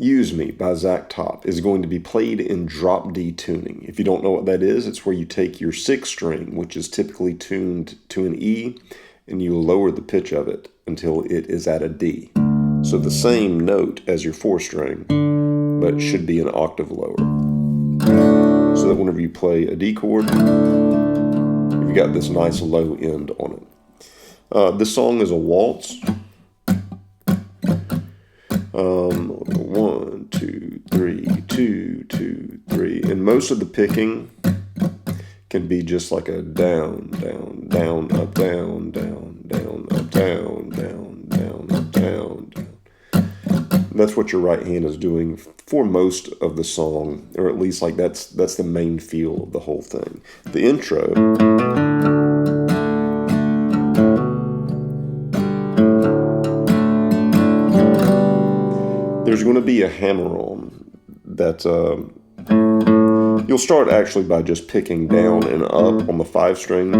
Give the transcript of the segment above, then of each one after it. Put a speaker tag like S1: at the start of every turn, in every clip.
S1: Use Me by Zach Top is going to be played in drop D tuning. If you don't know what that is, it's where you take your 6th string, which is typically tuned to an E, and you lower the pitch of it until it is at a D. So the same note as your 4th string, but it should be an octave lower. So that whenever you play a D chord, you've got this nice low end on it. This song is a waltz. 1, 2, 3, 2, 2, 3, and most of the picking can be just like a down, down, down, up, down, down, down, up, down, down, down, up, down, down. That's what your right hand is doing for most of the song, or at least like that's the main feel of the whole thing. The intro. There's going to be a hammer-on that you'll start actually by just picking down and up on the 5 string,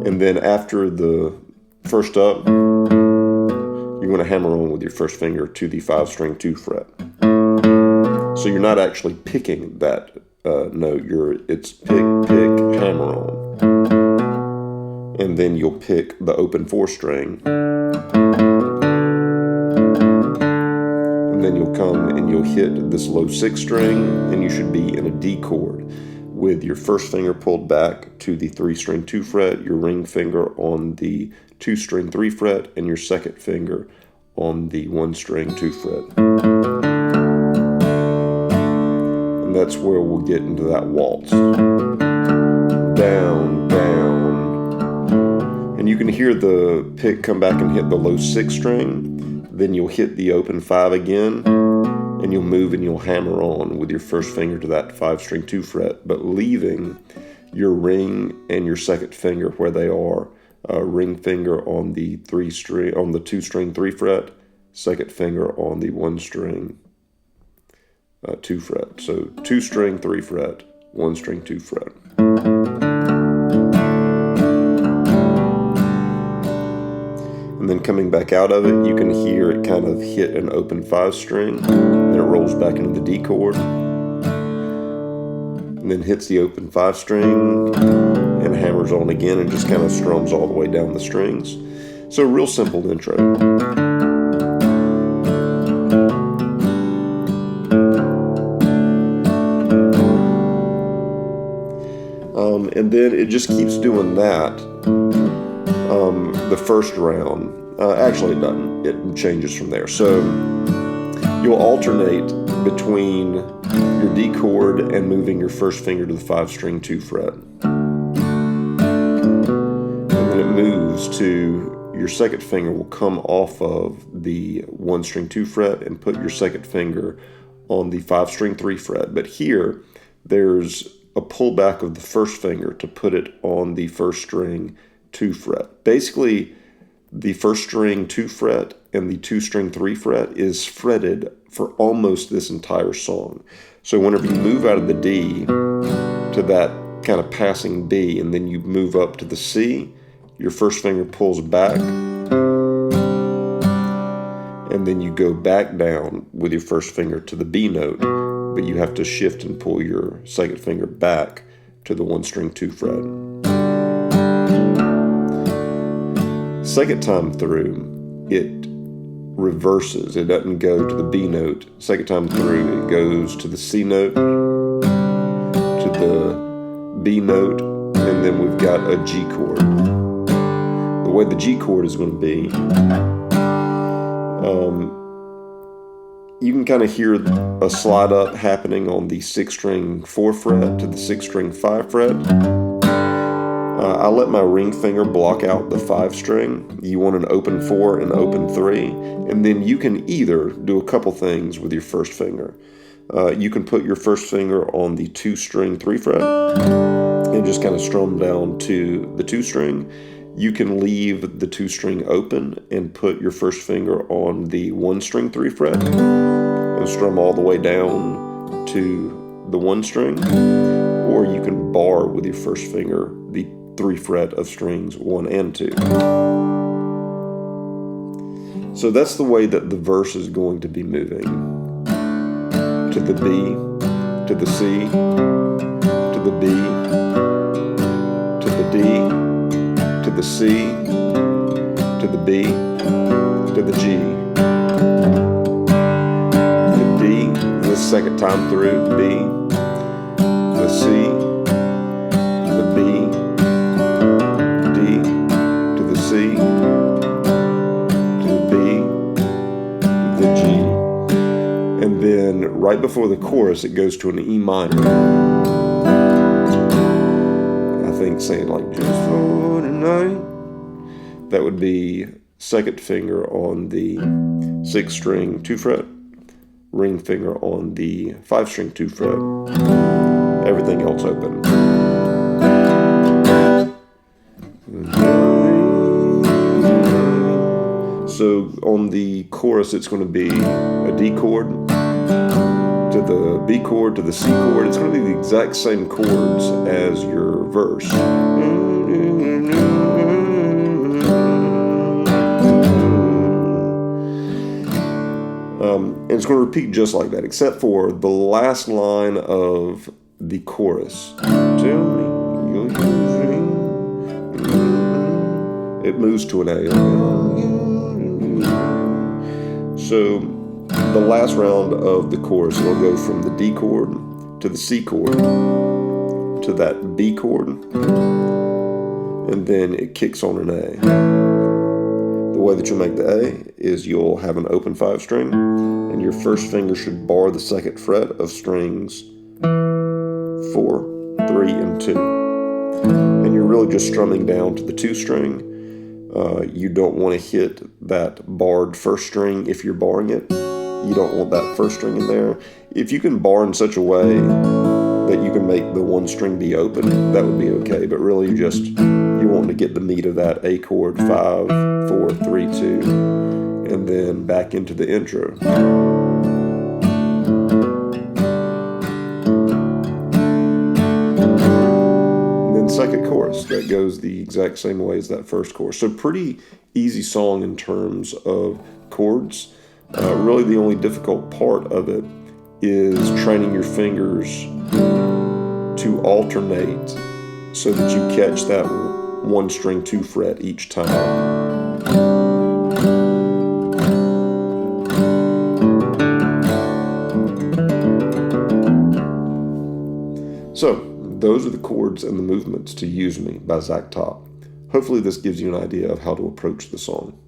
S1: and then after the first up, you're going to hammer on with your first finger to the 5 string 2 fret. So you're not actually picking that note. It's pick, hammer on, and then you'll pick the open 4 string. And then you'll come and you'll hit this low 6 string, and you should be in a D chord with your first finger pulled back to the 3 string 2 fret, your ring finger on the 2 string 3 fret, and your second finger on the 1 string 2 fret. And that's where we'll get into that waltz. Down, down. And you can hear the pick come back and hit the low 6 string. Then you'll hit the open 5 again, and you'll move and you'll hammer on with your first finger to that 5 string 2 fret, but leaving your ring and your second finger where they are. Ring finger on the 2 string 3 fret, second finger on the 1 string 2 fret. So 2 string 3 fret, 1 string 2 fret. And then coming back out of it, you can hear it kind of hit an open 5 string, then it rolls back into the D chord, and then hits the open 5 string, and hammers on again, and just kind of strums all the way down the strings. So a real simple intro. And then it just keeps doing that. The first round, actually it doesn't, it changes from there. So you'll alternate between your D chord and moving your first finger to the 5 string 2 fret. moves to your second finger will come off of the 1 string 2 fret and put your second finger on the 5 string 3 fret. But here, there's a pullback of the first finger to put it on the 1st string 2 fret. Basically, the 1st string 2 fret and the 2 string 3 fret is fretted for almost this entire song. So whenever you move out of the D to that kind of passing B, and then you move up to the C, your first finger pulls back, and then you go back down with your first finger to the B note, but you have to shift and pull your second finger back to the 1 string 2 fret. Second time through, it reverses. It doesn't go to the B note. Second time through, it goes to the C note, to the B note, and then we've got a G chord. The way the G chord is going to be, you can kind of hear a slide up happening on the 6 string 4 fret to the 6 string 5 fret. I let my ring finger block out the 5 string. You want an open 4 and open 3, and then you can either do a couple things with your first finger. You can put your first finger on the 2 string 3 fret and just kind of strum down to the 2 string. You can leave the 2 string open and put your first finger on the 1 string 3 fret and strum all the way down to the 1 string, or you can bar with your first finger the 3 fret of strings 1 and 2. So that's the way that the verse is going to be moving. To the B, to the C, to the B, to the D, to the C, to the B, to the G. The D, the second time through, B, the C, the B, D, to the C, to the B, to the G. And then right before the chorus, it goes to an E minor. I think saying like, just for tonight. That would be second finger on the 6 string 2 fret, ring finger on the 5 string 2 fret, everything else open. So on the chorus, it's going to be a D chord to the B chord to the C chord. It's going to be the exact same chords as your verse. And it's going to repeat just like that, except for the last line of the chorus. Tell me you're using. It moves to an A. So the last round of the chorus will go from the D chord to the C chord to that B chord, and then it kicks on an A. The way that you'll make the A is you'll have an open 5 string, and your first finger should bar the second fret of strings 4, 3, and 2. And you're really just strumming down to the 2 string. You don't want to hit that barred first string if you're barring it. You don't want that first string in there. If you can bar in such a way that you can make the 1 string be open, that would be okay. But really you want to get the meat of that A chord, 5, 4, 3, 2, and then back into the intro. And then second chorus, that goes the exact same way as that first chorus. So pretty easy song in terms of chords. Really the only difficult part of it is training your fingers to alternate so that you catch that 1 string 2 fret each time. So those are the chords and the movements to Use Me by Zach Top. Hopefully this gives you an idea of how to approach the song.